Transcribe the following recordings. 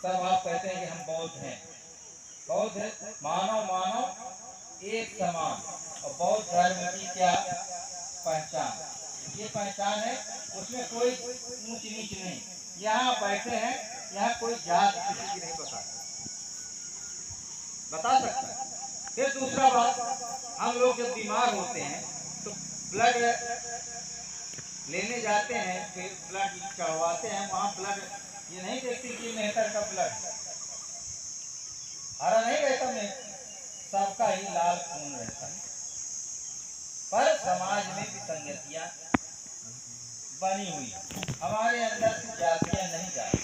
सब आप कहते हैं कि हम बौद्ध हैं। बौद्ध मानव मानव एक समान, और बौद्ध धर्म की क्या पहचान, ये पहचान है, उसमें कोई ऊंच नीच नहीं। यहाँ बैठे हैं, यहाँ कोई जात किसी की नहीं बता सकता है। फिर दूसरा बात, हम लोग जब बीमार होते हैं तो ब्लड लेने जाते हैं, फिर ब्लड चढ़वाते हैं, वहाँ ब्लड ये नहीं देखते कि मेहतर का ब्लड हरा नहीं रहता, में सबका ही लाल खून रहता है। पर समाज में विसंगतियां बनी हुई, हमारे अंदर से जातियां नहीं जाती।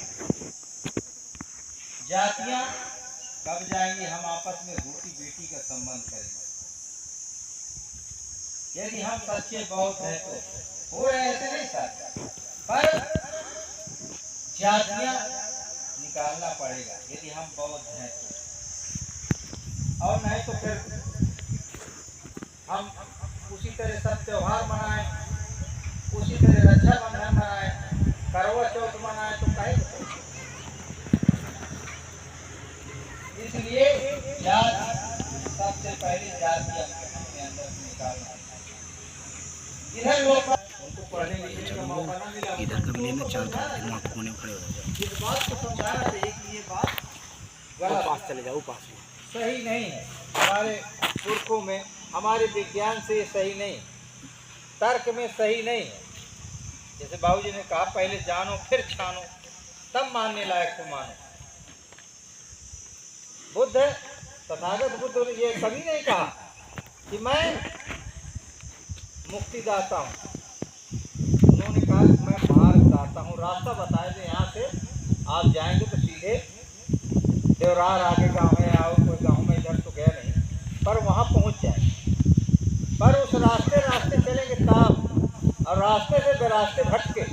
जातियां कब जाएंगी? हम आपस में रोटी बेटी का संबंध करेंगे। यदि हम सच्चे बौद्ध हैं तो हो रहे ऐसे नहीं सर, पर जातियां निकालना पड़ेगा यदि हम बौद्ध हैं तो, और नहीं तो फिर हम उसी तरह सब त्योहार मनाएं, उसी तरह रक्षाबंधन मनाएं, करवा चौथ मनाएं, तो काहे? इसलिए सबसे पहले जाति अपने अंदर से निकालना। इधर लोग उनको पढ़ने लिखने का मौका ना मिला, इधर कभी लेना चाहता है, वहाँ कोने खड़े हो जाओ। इस बात को समझाना चाहिए कि ये बात गलत, पास चले जाओ, पास में सही नहीं है। हमारे पुरखों में, हमारे विज्ञान से ये सही नहीं, तर्क में सही नहीं है। जैसे बाबूजी ने कहा, पहले जानो फिर छानो, तब मानने लायक को मानो। बुद्ध तथागत बुद्ध ने ये कभी नहीं कहा कि मैं मुक्तिदाता हूँ, उन्होंने कहा कि मैं मार्गदाता हूँ। रास्ता बताए थे, यहाँ से आप जाएंगे तो सीधे देवरार आगे गाँव है, आओ कोई गाँव में इधर तो गया नहीं, पर वहाँ पहुँच जाएंगे। पर उस रास्ते चलेंगे तब, और रास्ते से बेरास्ते भटके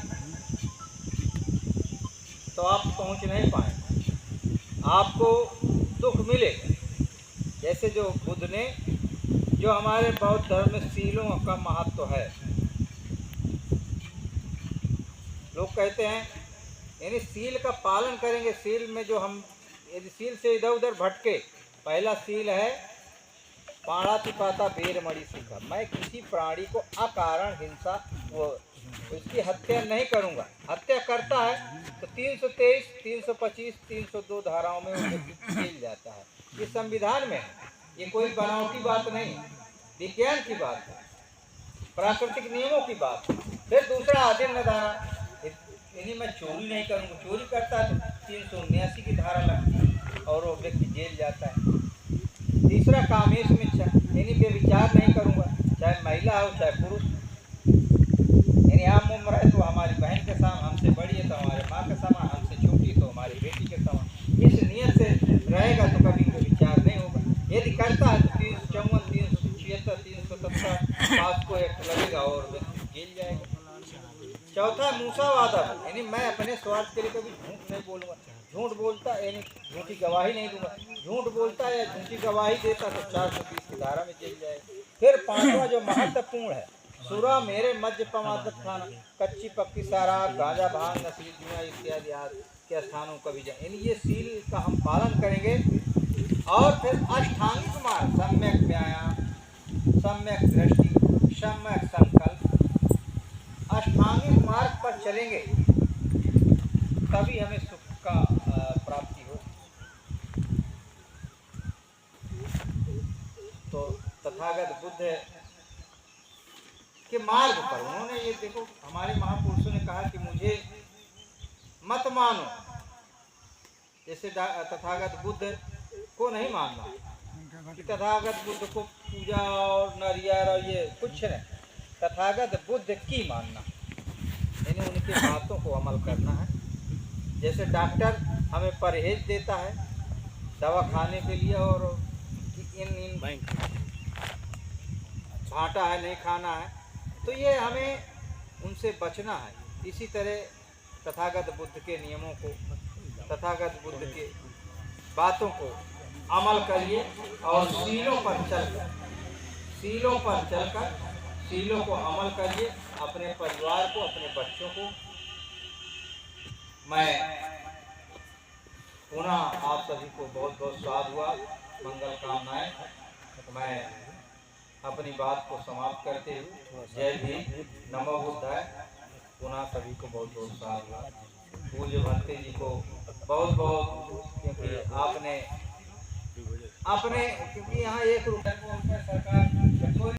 तो आप पहुँच नहीं पाएंगे, आपको दुख मिलेगा। जैसे जो बुद्ध ने, जो हमारे बौद्ध धर्म में सीलों का महत्व है, लोग कहते हैं यानी सील का पालन करेंगे। सील में जो हम यदि सील से इधर उधर भटके, पहला सील है पाणातिपाता बेरमणि सीखा, मैं किसी प्राणी को अकारण हिंसा वो उसकी हत्या नहीं करूंगा। हत्या करता है तो 323, 325, 302 धाराओं में जेल जाता है। ये संविधान में है, ये कोई बनावटी बात नहीं, विज्ञान की बात है, प्राकृतिक नियमों की बात है। फिर दूसरा आदिम धारा, यानी मैं चोरी नहीं करूँगा, चोरी करता है तो 379 की धारा लगती है और वो व्यक्ति जेल जाता है। तीसरा कामेश मिच्छा, यानी व्यभिचार नहीं करूँगा, चाहे महिला हो चाहे पुरुष, यानी हम उम्र है तो हमारी बहन के समान, हमसे बड़ी है तो हमारे माँ के समान, हमसे छोटी तो हमारी बेटी के समान। इस नियत से रहेगा तो कभी व्यभिचार नहीं होगा। यदि करता है तो 354, 376, 377 आपको एक लगेगा और व्यक्ति जेल जाएगा। चौथा मूसावादा, यानी मैं अपने स्वार्थ के लिए कभी झूठ नहीं बोलूँगा। झूठ बोलता यानी झूठी गवाही नहीं दूंगा, झूठ बोलता या झूठी गवाही देता तो 430 की धारा में जेल जाएगा। फिर पांचवा जो महत्वपूर्ण है, सुरा मेरे मध्य पमादत खाना, कच्ची पक्की सारा, गांजा भांग नशीली जुआ इत्यादि के स्थानों का भी जाए, यानी ये सील का हम पालन करेंगे। और फिर अष्टांगिक मार्ग, सम्यक व्यायाम, सम्यक दृष्टि, सम्यक संकल्प, अष्टांगिक मार्ग पर चलेंगे तभी हमें सुख का प्राप्ति हो। तो तथागत बुद्ध के मार्ग पर उन्होंने ये देखो, हमारे महापुरुषों ने कहा कि मुझे मत मानो। जैसे तथागत बुद्ध को नहीं मानना कि तथागत बुद्ध को पूजा और नारियल और ये कुछ नहीं, तथागत बुद्ध की मानना, यानी उनकी बातों को अमल करना है। जैसे डॉक्टर हमें परहेज देता है दवा खाने के लिए, और इन भाटा है नहीं खाना है, तो ये हमें उनसे बचना है। इसी तरह तथागत बुद्ध के नियमों को, तथागत बुद्ध के बातों को अमल करिए और सीलों पर चलकर सीलों को अमल करिए। अपने परिवार को, अपने बच्चों को मैं पुनः आप सभी को बहुत बहुत साध हुआ, मंगल कामनाएं। मैं अपनी बात को समाप्त करते हुए जय भीम, नमो बुद्धाय। पुनः सभी को बहुत बहुत साध हुआ। पूज्य भंते जी को बहुत बहुत, क्योंकि आपने क्योंकि यहाँ 1 रुपये को सरकार